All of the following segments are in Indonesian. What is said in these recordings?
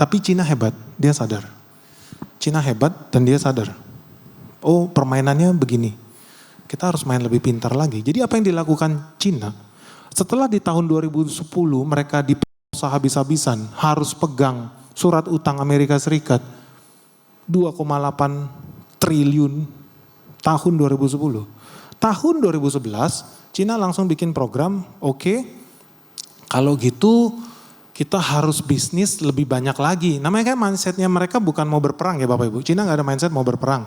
Tapi Cina hebat, dia sadar. Cina hebat dan dia sadar. Oh, permainannya begini. Kita harus main lebih pintar lagi. Jadi apa yang dilakukan Cina? Setelah di tahun 2010 mereka diperkosa habis-habisan, harus pegang surat utang Amerika Serikat 2,8 triliun tahun 2010. Tahun 2011 Cina langsung bikin program, oke, kalau gitu kita harus bisnis lebih banyak lagi. Namanya kan mindsetnya mereka bukan mau berperang ya Bapak Ibu. Cina gak ada mindset mau berperang.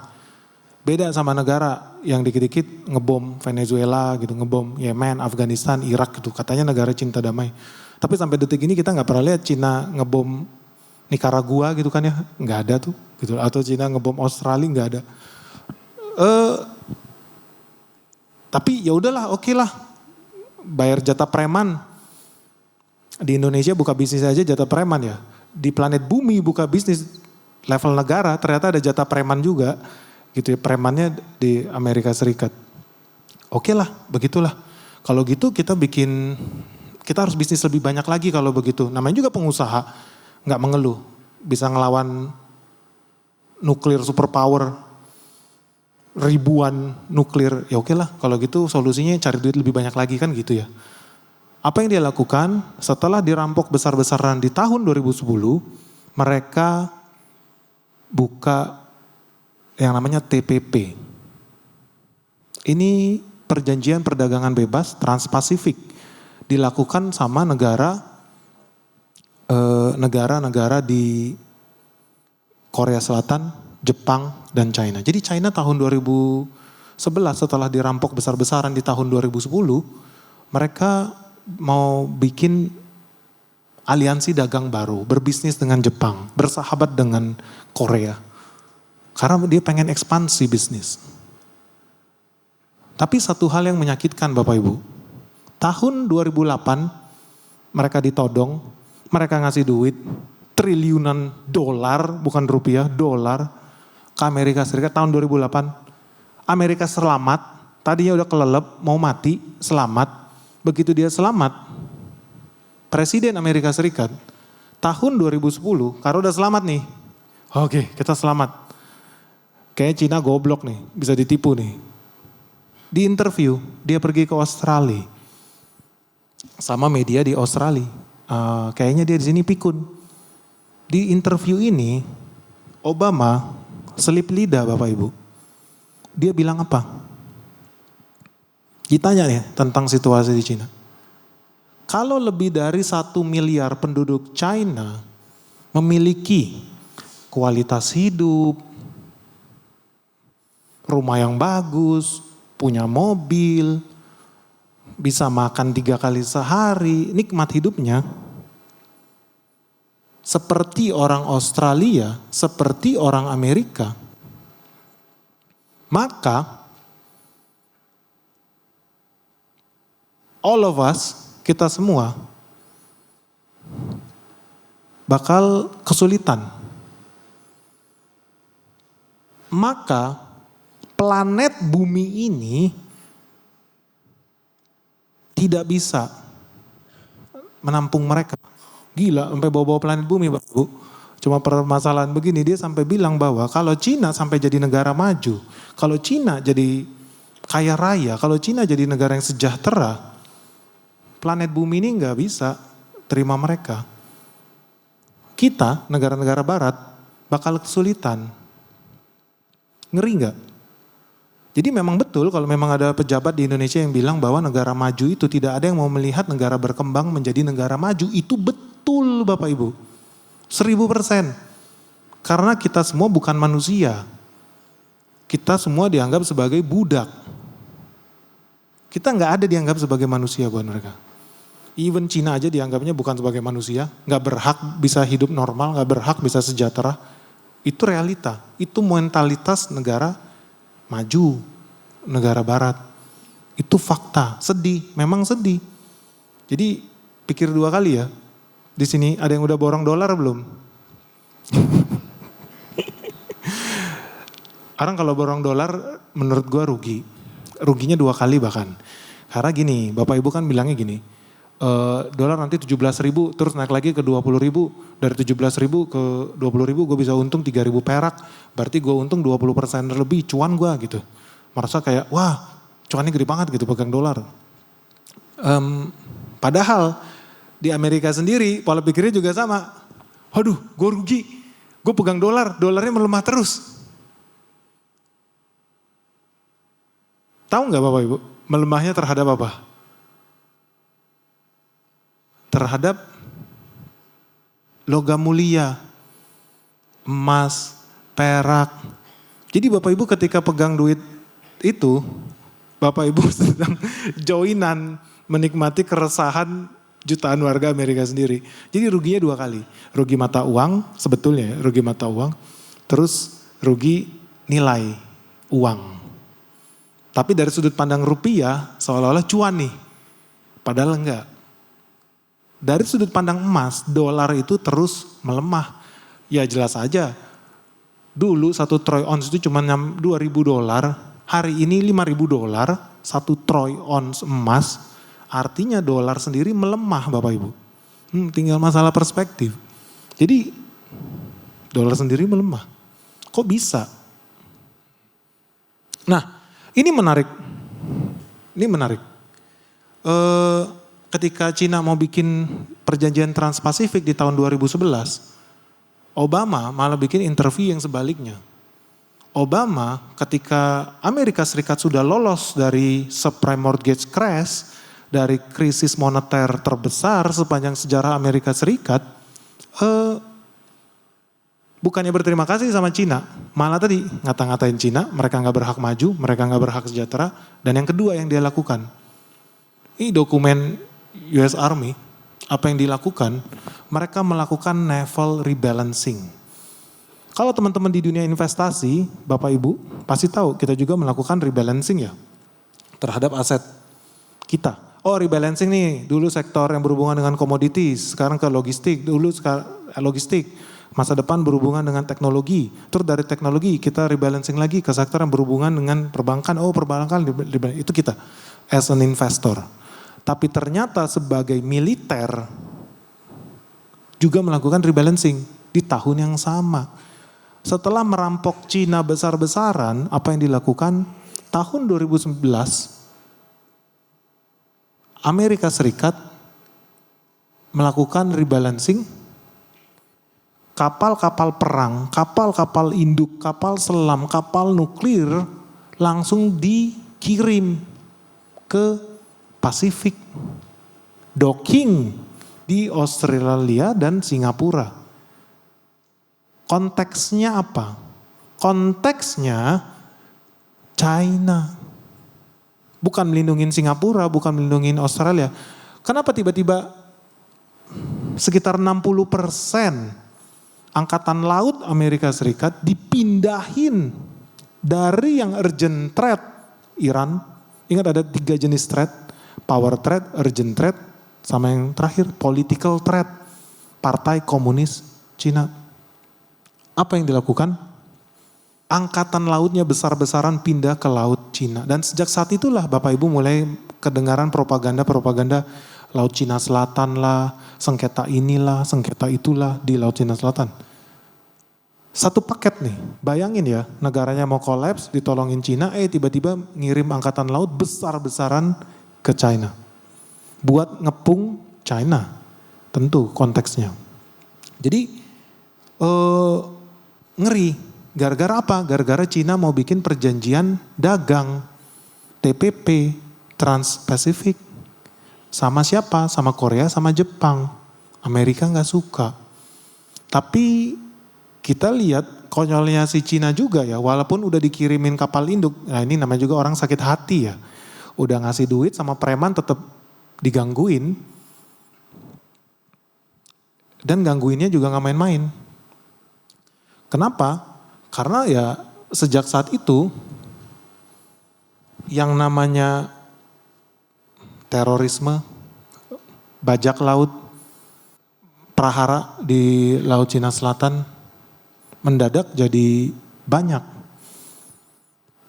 Beda sama negara yang dikit-dikit ngebom Venezuela gitu, ngebom Yemen, Afghanistan, Irak gitu. Katanya negara cinta damai. Tapi sampai detik ini kita gak pernah lihat Cina ngebom Nicaragua gitu kan ya. Gak ada tuh gitu. Atau Cina ngebom Australia gak ada. Tapi ya udahlah, oke lah. Bayar jatah preman. Di Indonesia buka bisnis aja jatah preman ya. Di planet bumi buka bisnis level negara ternyata ada jatah preman juga. Gitu ya, premannya di Amerika Serikat. Oke lah, begitulah. Kalau gitu kita harus bisnis lebih banyak lagi kalau begitu. Namanya juga pengusaha, nggak mengeluh. Bisa ngelawan nuklir superpower, ribuan nuklir. Ya oke lah, kalau gitu solusinya cari duit lebih banyak lagi kan gitu ya. Apa yang dia lakukan setelah dirampok besar-besaran di tahun 2010, mereka buka yang namanya TPP. Ini perjanjian perdagangan bebas Trans-Pasifik dilakukan sama negara-negara di Korea Selatan, Jepang, dan China. Jadi China tahun 2011 setelah dirampok besar-besaran di tahun 2010, mereka mau bikin aliansi dagang baru, berbisnis dengan Jepang, bersahabat dengan Korea. Karena dia pengen ekspansi bisnis. Tapi satu hal yang menyakitkan Bapak Ibu. Tahun 2008 mereka ditodong, mereka ngasih duit triliunan dolar, bukan rupiah, dolar ke Amerika Serikat tahun 2008. Amerika selamat, tadinya udah kelelep, mau mati, selamat. Begitu dia selamat, Presiden Amerika Serikat tahun 2010, karena udah selamat nih. Oke, kita selamat. Kayaknya Cina goblok nih, bisa ditipu nih. Di interview, dia pergi ke Australia. Sama media di Australia. Kayaknya dia di sini pikun. Di interview ini, Obama selip lidah Bapak Ibu. Dia bilang apa? Ditanya nih tentang situasi di Cina. Kalau lebih dari 1 miliar penduduk China memiliki kualitas hidup, rumah yang bagus, punya mobil, bisa makan 3 kali sehari, nikmat hidupnya. Seperti orang Australia, seperti orang Amerika. Maka, all of us, kita semua, bakal kesulitan. Maka, planet bumi ini tidak bisa menampung mereka. Gila, sampai bawa-bawa planet bumi, Bapak Bu. Cuma permasalahan begini, dia sampai bilang bahwa kalau Cina sampai jadi negara maju, kalau Cina jadi kaya raya, kalau Cina jadi negara yang sejahtera, planet bumi ini nggak bisa terima mereka. Kita, negara-negara barat, bakal kesulitan. Ngeri nggak? Jadi memang betul kalau memang ada pejabat di Indonesia yang bilang bahwa negara maju itu tidak ada yang mau melihat negara berkembang menjadi negara maju. Itu betul Bapak Ibu. 1000%. Karena kita semua bukan manusia. Kita semua dianggap sebagai budak. Kita nggak ada dianggap sebagai manusia buat mereka. Even Cina aja dianggapnya bukan sebagai manusia. Nggak berhak bisa hidup normal, nggak berhak bisa sejahtera. Itu realita. Itu mentalitas negara maju, negara barat. Itu fakta, sedih, memang sedih. Jadi pikir 2 kali ya. Di sini ada yang udah borong dolar belum? Orang kalau borong dolar menurut gua rugi. Ruginya 2 kali bahkan. Karena gini, Bapak Ibu kan bilangnya gini, dolar nanti 17.000 terus naik lagi ke 20.000, dari 17.000 ke 20.000 gue bisa untung 3.000 perak, berarti gue untung 20% lebih cuan gue gitu. Merasa kayak wah cuannya gede banget gitu pegang dolar. Padahal di Amerika sendiri pola pikirnya juga sama. Waduh gue rugi, gue pegang dolar, dolarnya melemah terus. Tahu nggak Bapak Ibu, melemahnya terhadap apa? Terhadap logam mulia, emas, perak. Jadi Bapak Ibu ketika pegang duit itu, Bapak Ibu sedang joinan menikmati keresahan jutaan warga Amerika sendiri. Jadi ruginya dua kali, rugi mata uang sebetulnya, rugi mata uang, terus rugi nilai uang. Tapi dari sudut pandang rupiah seolah-olah cuan nih, padahal enggak. Dari sudut pandang emas, dolar itu terus melemah. Ya jelas aja, dulu 1 troy ounce itu cuma $2.000, hari ini $5.000, 1 troy ounce emas, artinya dolar sendiri melemah Bapak Ibu. Tinggal masalah perspektif. Jadi dolar sendiri melemah. Kok bisa? Nah ini menarik. Ini menarik. Ketika Cina mau bikin perjanjian Trans-Pasifik di tahun 2011, Obama malah bikin interview yang sebaliknya. Obama ketika Amerika Serikat sudah lolos dari subprime mortgage crash, dari krisis moneter terbesar sepanjang sejarah Amerika Serikat, bukannya berterima kasih sama Cina, malah tadi ngata-ngatain Cina, mereka nggak berhak maju, mereka nggak berhak sejahtera, dan yang kedua yang dia lakukan, ini dokumen US Army, apa yang dilakukan, mereka melakukan naval rebalancing. Kalau teman-teman di dunia investasi, Bapak Ibu pasti tahu kita juga melakukan rebalancing ya terhadap aset kita. Oh rebalancing nih, dulu sektor yang berhubungan dengan komoditis, sekarang ke logistik, logistik, masa depan berhubungan dengan teknologi. Terus dari teknologi kita rebalancing lagi ke sektor yang berhubungan dengan perbankan, oh perbankan itu kita as an investor. Tapi ternyata sebagai militer juga melakukan rebalancing di tahun yang sama. Setelah merampok Cina besar-besaran, apa yang dilakukan? Tahun 2011, Amerika Serikat melakukan rebalancing, kapal-kapal perang, kapal-kapal induk, kapal selam, kapal nuklir langsung dikirim ke Pasifik, docking di Australia dan Singapura. Konteksnya apa? Konteksnya China. Bukan melindungi Singapura, bukan melindungi Australia. Kenapa tiba-tiba sekitar 60% angkatan laut Amerika Serikat dipindahin dari yang urgent threat Iran. Ingat ada 3 jenis threat. Power threat, urgent threat, sama yang terakhir political threat, Partai Komunis Cina. Apa yang dilakukan? Angkatan lautnya besar-besaran pindah ke laut Cina. Dan sejak saat itulah Bapak Ibu mulai kedengaran propaganda Laut Cina Selatan lah, sengketa inilah, sengketa itulah di Laut Cina Selatan. Satu paket nih, bayangin ya negaranya mau kolaps, ditolongin Cina, tiba-tiba ngirim angkatan laut besar-besaran ke China. Buat ngepung China, tentu konteksnya. Jadi ngeri, gara-gara apa? Gara-gara Cina mau bikin perjanjian dagang, TPP, Trans-Pasifik. Sama siapa? Sama Korea, sama Jepang. Amerika gak suka. Tapi kita lihat konyolnya si Cina juga ya, walaupun udah dikirimin kapal induk. Nah ini namanya juga orang sakit hati ya. Udah ngasih duit sama preman tetap digangguin. Dan gangguinnya juga gak main-main. Kenapa? Karena ya sejak saat itu yang namanya terorisme, bajak laut, prahara di Laut Cina Selatan mendadak jadi banyak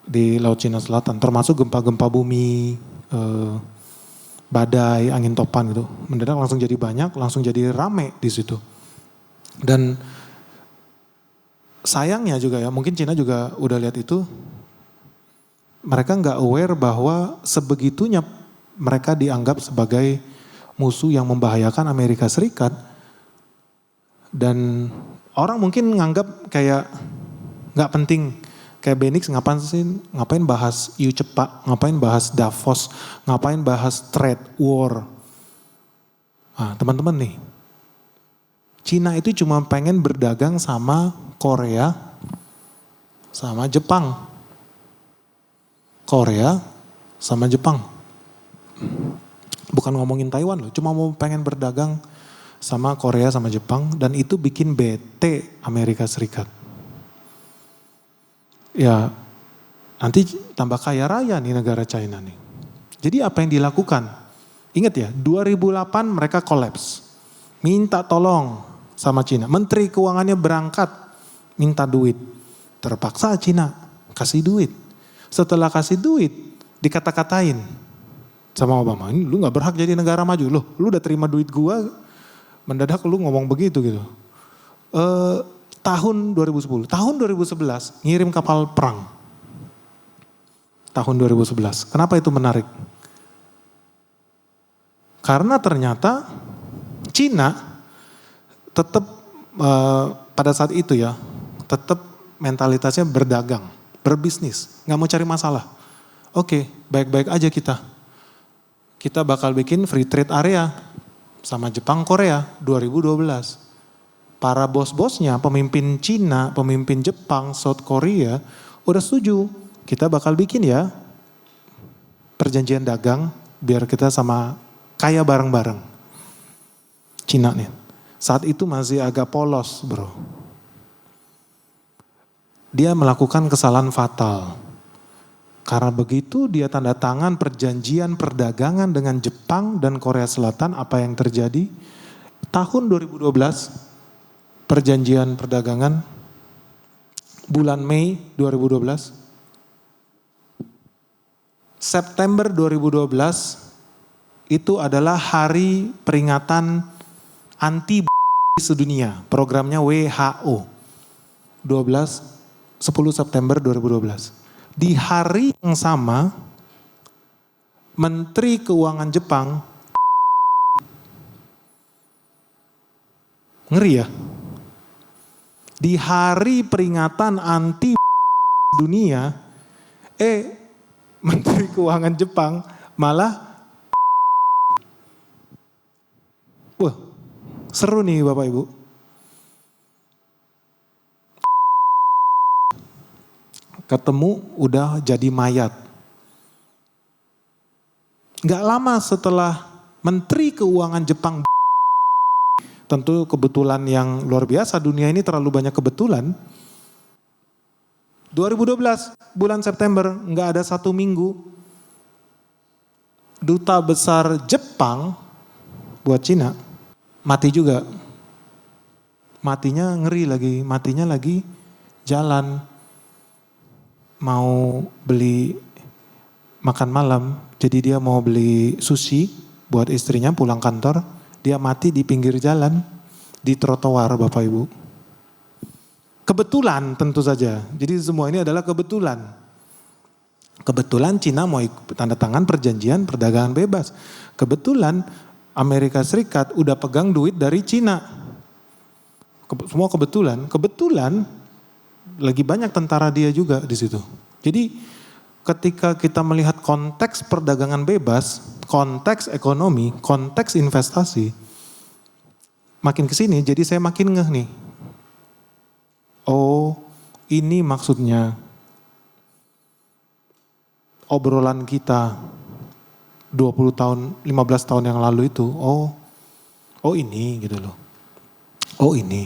di Laut Cina Selatan, termasuk gempa-gempa bumi, badai, angin topan gitu. Mendadak langsung jadi banyak, langsung jadi rame di situ. Dan sayangnya juga ya, mungkin Cina juga udah lihat itu, mereka nggak aware bahwa sebegitunya mereka dianggap sebagai musuh yang membahayakan Amerika Serikat. Dan orang mungkin nganggap kayak nggak penting. Kayak Benix ngapain bahas EU Cepak, ngapain bahas Davos, ngapain bahas trade war. Nah, teman-teman nih, Cina itu cuma pengen berdagang sama Korea, sama Jepang. Korea sama Jepang. Bukan ngomongin Taiwan loh, cuma mau pengen berdagang sama Korea sama Jepang, dan itu bikin bete Amerika Serikat. Ya, nanti tambah kaya raya nih negara China nih. Jadi apa yang dilakukan? Ingat ya, 2008 mereka kolaps. Minta tolong sama Cina. Menteri Keuangannya berangkat minta duit. Terpaksa Cina kasih duit. Setelah kasih duit, dikata-katain sama Obama. Ini lu gak berhak jadi negara maju. Loh, lu udah terima duit gua, mendadak lu ngomong begitu gitu. Tahun 2010, tahun 2011 ngirim kapal perang. Tahun 2011. Kenapa itu menarik? Karena ternyata Cina tetap pada saat itu ya, tetap mentalitasnya berdagang, berbisnis, nggak mau cari masalah. Oke, baik-baik aja kita. Kita bakal bikin free trade area sama Jepang, Korea 2012. Para bos-bosnya, pemimpin Cina, pemimpin Jepang, South Korea, udah setuju. Kita bakal bikin ya perjanjian dagang biar kita sama kaya bareng-bareng. Cina nih. Saat itu masih agak polos bro. Dia melakukan kesalahan fatal. Karena begitu dia tanda tangan perjanjian perdagangan dengan Jepang dan Korea Selatan, apa yang terjadi? Tahun 2012, perjanjian perdagangan bulan Mei 2012, September 2012 itu adalah hari peringatan anti sedunia, programnya WHO. 10 September 2012. Di hari yang sama, Menteri Keuangan Jepang, ngeri ya, di hari peringatan anti dunia, Menteri Keuangan Jepang malah, wah seru nih Bapak Ibu. Ketemu udah jadi mayat. Gak lama setelah Menteri Keuangan Jepang, tentu kebetulan yang luar biasa, dunia ini terlalu banyak kebetulan. 2012 bulan September, gak ada 1 minggu, duta besar Jepang buat Cina mati juga. Matinya ngeri lagi, matinya lagi jalan. Mau beli makan malam, jadi dia mau beli sushi buat istrinya pulang kantor, dia mati di pinggir jalan, di trotoar Bapak Ibu. Kebetulan tentu saja, jadi semua ini adalah kebetulan. Kebetulan Cina mau tanda tangan perjanjian perdagangan bebas. Kebetulan Amerika Serikat udah pegang duit dari Cina. Semua kebetulan lagi banyak tentara dia juga di situ. Jadi ketika kita melihat konteks perdagangan bebas, konteks ekonomi, konteks investasi, makin kesini jadi saya makin ngeh nih. Oh, ini maksudnya obrolan kita 20 tahun, 15 tahun yang lalu itu. Oh ini gitu loh. Oh ini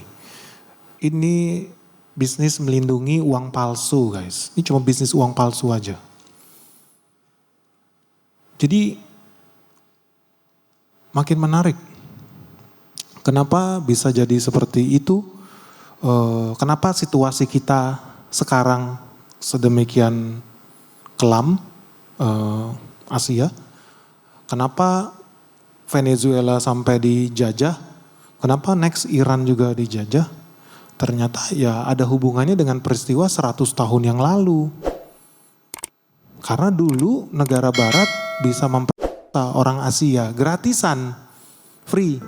bisnis melindungi uang palsu guys. Ini cuma bisnis uang palsu aja. Jadi makin menarik. Kenapa bisa jadi seperti itu? Kenapa situasi kita sekarang sedemikian kelam Asia? Kenapa Venezuela sampai dijajah, kenapa next Iran juga dijajah? Ternyata ya ada hubungannya dengan peristiwa 100 tahun yang lalu. Karena dulu negara barat bisa memperkosa orang Asia gratisan, free,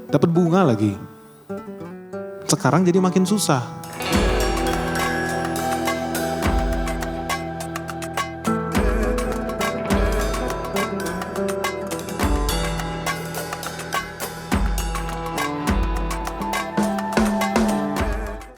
dapat bunga lagi. Sekarang jadi makin susah.